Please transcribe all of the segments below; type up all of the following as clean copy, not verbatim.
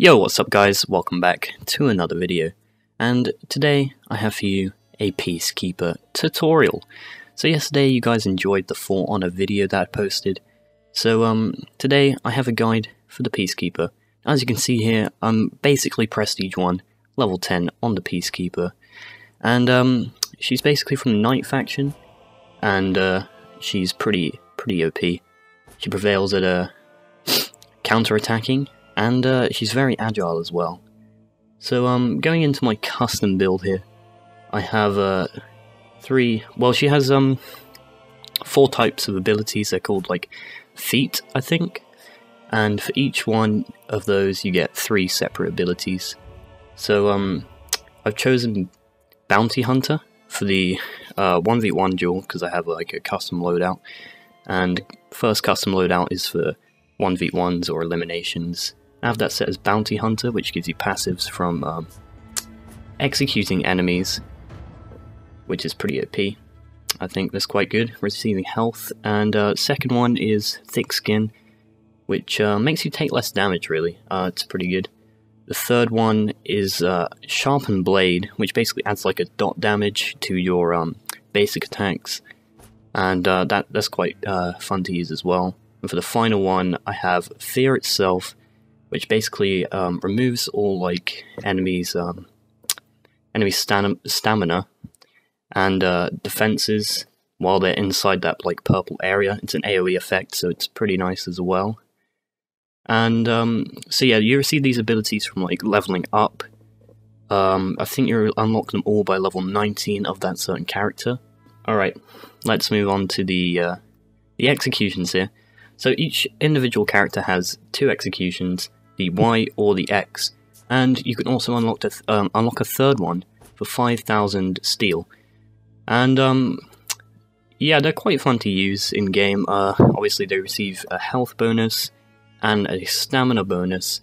Yo, what's up guys, welcome back to another video, and today I have for you a Peacekeeper tutorial. So yesterday you guys enjoyed the For Honor video that I posted, so today I have a guide for the Peacekeeper. As you can see here, I'm basically Prestige 1, level 10 on the Peacekeeper, and she's basically from the Knight faction, and she's pretty OP. She prevails at counter-attacking, and she's very agile as well. So going into my custom build here, I have she has 4 types of abilities. They're called like feat, I think, and for each one of those you get 3 separate abilities. So I've chosen Bounty Hunter for the 1v1 duel because I have like a custom loadout, and first custom loadout is for 1v1s or eliminations. I have that set as Bounty Hunter, which gives you passives from executing enemies, which is pretty OP. I think that's quite good, receiving health. And second one is Thick Skin, which makes you take less damage, really. It's pretty good. The third one is Sharpened Blade, which basically adds like a dot damage to your basic attacks, and that's quite fun to use as well. And for the final one, I have Fear Itself, which basically removes all like enemies' stamina and defenses while they're inside that like purple area. It's an AoE effect, so it's pretty nice as well. And so yeah, you receive these abilities from like leveling up. I think you unlock them all by level 19 of that certain character. Alright, let's move on to the executions here. So each individual character has 2 executions, the Y or the X, and you can also unlock a third one for 5,000 steel. And yeah, they're quite fun to use in game. Obviously they receive a health bonus and a stamina bonus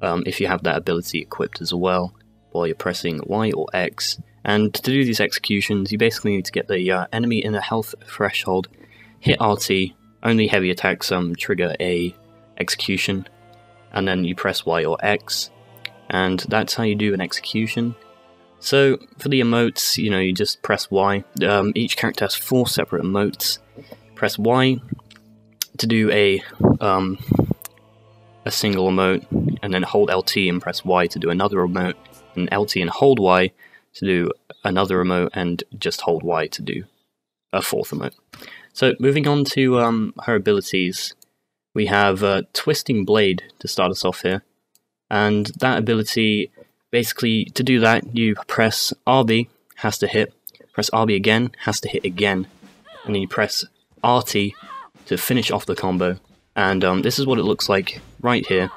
if you have that ability equipped as well while you're pressing Y or X. And to do these executions, you basically need to get the enemy in a health threshold, hit RT, only heavy attacks trigger a execution, and then you press Y or X, and that's how you do an execution. So for the emotes, you know, you just press Y. Each character has 4 separate emotes. Press Y to do a single emote, and then hold LT and press Y to do another emote, and LT and hold Y to do another emote, and just hold Y to do a 4th emote. So moving on to her abilities, we have Twisting Blade to start us off here, and that ability, basically to do that you press RB, has to hit, press RB again, has to hit again, and then you press RT to finish off the combo. And this is what it looks like right here.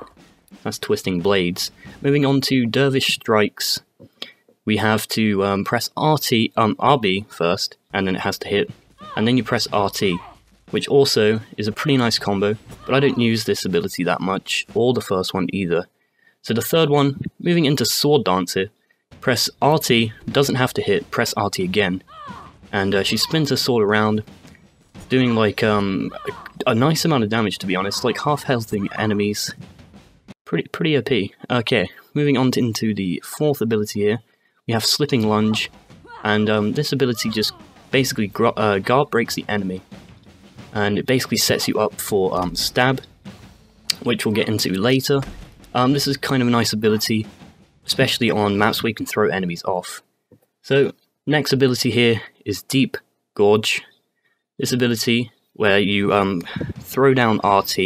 That's Twisting Blades. Moving on to Dervish Strikes, we have to press RB first, and then it has to hit, and then you press RT, which also is a pretty nice combo, but I don't use this ability that much, or the first one either. So the third one, moving into Sword Dance here, press RT, doesn't have to hit, press RT again, and she spins her sword around, doing like a nice amount of damage, to be honest, like half healthing enemies. Pretty OP. Okay, moving on into the 4th ability here, we have Slipping Lunge, and this ability just basically guard breaks the enemy, and it basically sets you up for stab, which we'll get into later. This is kind of a nice ability, especially on maps where you can throw enemies off. So next ability here is Deep Gorge. This ability where you throw down RT,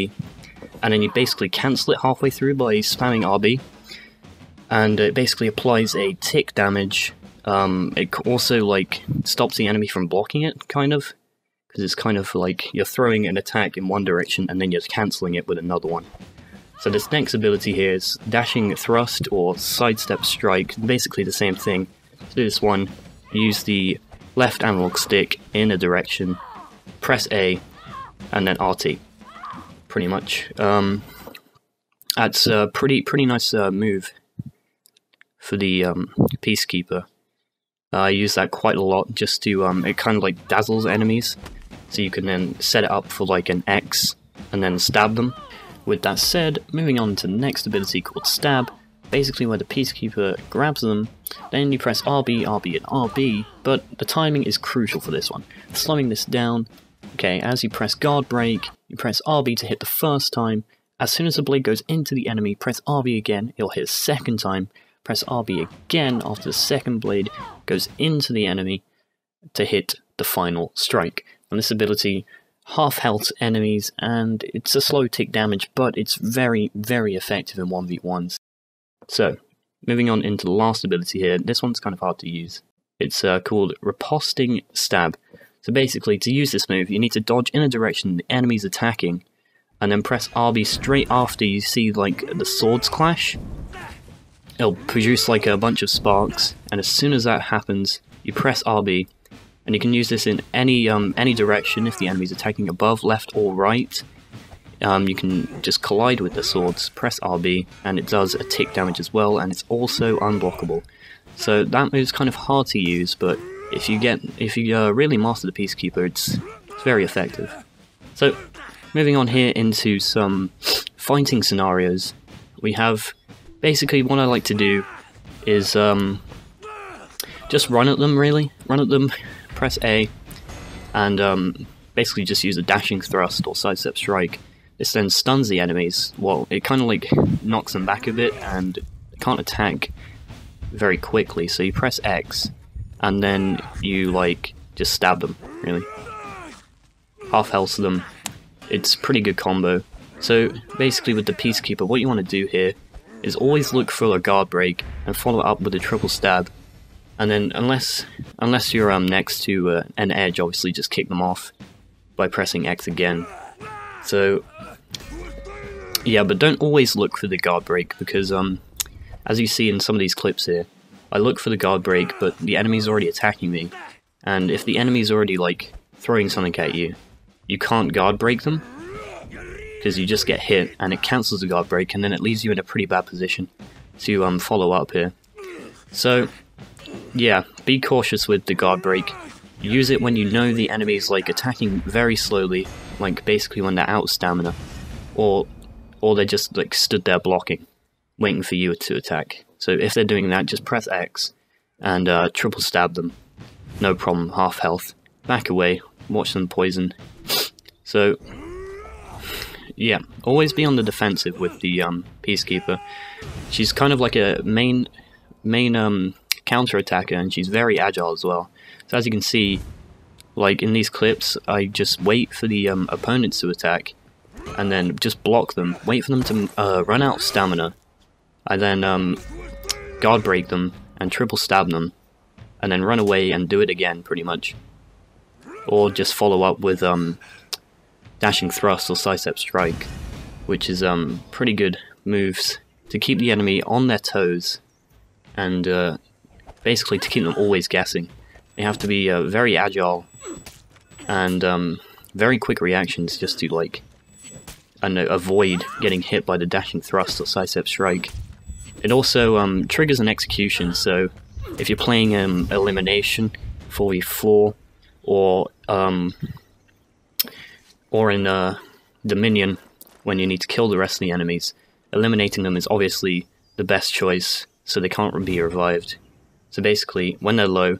and then you basically cancel it halfway through by spamming RB, and it basically applies a tick damage. It also like stops the enemy from blocking it, kind of, because it's kind of like you're throwing an attack in one direction and then you're cancelling it with another one. So this next ability here is Dashing Thrust or Sidestep Strike, basically the same thing. To do this one, use the left analog stick in a direction, press A, and then RT. Pretty much. That's a pretty nice move for the Peacekeeper. I use that quite a lot just to, it kind of like dazzles enemies, so you can then set it up for like an X and then stab them. with that said, moving on to the next ability called Stab, basically where the Peacekeeper grabs them, then you press RB, RB, and RB, but the timing is crucial for this one. Slowing this down, okay, as you press guard break, you press RB to hit the first time. As soon as the blade goes into the enemy, press RB again, it'll hit a second time. Press RB again after the second blade goes into the enemy to hit the final strike. And this ability half health enemies, and it's a slow tick damage, but it's very, very effective in 1v1s. So, moving on into the last ability here, this one's kind of hard to use. It's called Riposting Stab. So basically, to use this move, you need to dodge in a direction the enemy's attacking, and then press RB straight after you see like the swords clash. It'll produce like a bunch of sparks, and as soon as that happens, you press RB, and you can use this in any direction if the enemy's attacking above, left, or right. You can just collide with the swords, press RB, and it does a tick damage as well, and it's also unblockable. So that move's kind of hard to use, but if you really master the Peacekeeper, it's very effective. So, moving on here into some fighting scenarios, we have basically what I like to do is just run at them, really. Run at them, press A, and basically just use a dashing thrust or sidestep strike. This then stuns the enemies. Well, it kind of like knocks them back a bit, and they can't attack very quickly, so you press X, and then you like just stab them, really. Half health them. It's a pretty good combo. So basically with the Peacekeeper, what you want to do here is always look for a guard break and follow it up with a triple stab. And then unless you're next to an edge, obviously just kick them off by pressing X again. So yeah, but don't always look for the guard break, because as you see in some of these clips here, I look for the guard break, but the enemy's already attacking me. And if the enemy's already like throwing something at you, you can't guard break them, because you just get hit and it cancels the guard break, and then it leaves you in a pretty bad position to follow up here. So yeah, be cautious with the guard break. Use it when you know the enemy's like attacking very slowly, like basically when they're out of stamina, or they're just like stood there blocking, waiting for you to attack. So if they're doing that, just press X and triple stab them. No problem, half health. Back away, watch them poison. So yeah, always be on the defensive with the Peacekeeper. She's kind of like a main counter attacker, and she's very agile as well. So as you can see, like in these clips, I just wait for the opponents to attack, and then just block them, wait for them to run out of stamina, I then guard break them and triple stab them, and then run away and do it again, pretty much. Or just follow up with dashing thrust or sidestep strike, which is pretty good moves to keep the enemy on their toes, and basically to keep them always guessing. You have to be very agile and very quick reactions just to like avoid getting hit by the dashing thrust or sidestep strike. It also triggers an execution, so if you're playing elimination 4v4 or in Dominion, when you need to kill the rest of the enemies, eliminating them is obviously the best choice, so they can't be revived. So basically, when they're low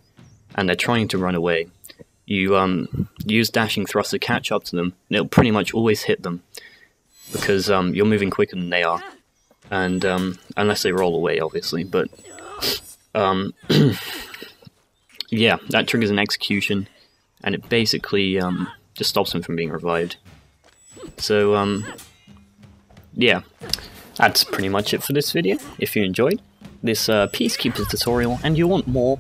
and they're trying to run away, you use dashing thrust to catch up to them, and it'll pretty much always hit them, because you're moving quicker than they are, and unless they roll away, obviously. But yeah, that triggers an execution, and it basically just stops them from being revived. So yeah, that's pretty much it for this video. If you enjoyed this Peacekeeper tutorial and you want more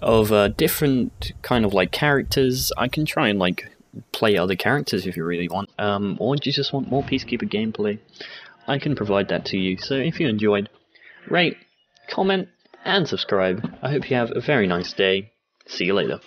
of different kind of like characters, I can try and like play other characters if you really want, or you just want more Peacekeeper gameplay, I can provide that to you. So if you enjoyed, rate, comment, and subscribe. I hope you have a very nice day. See you later.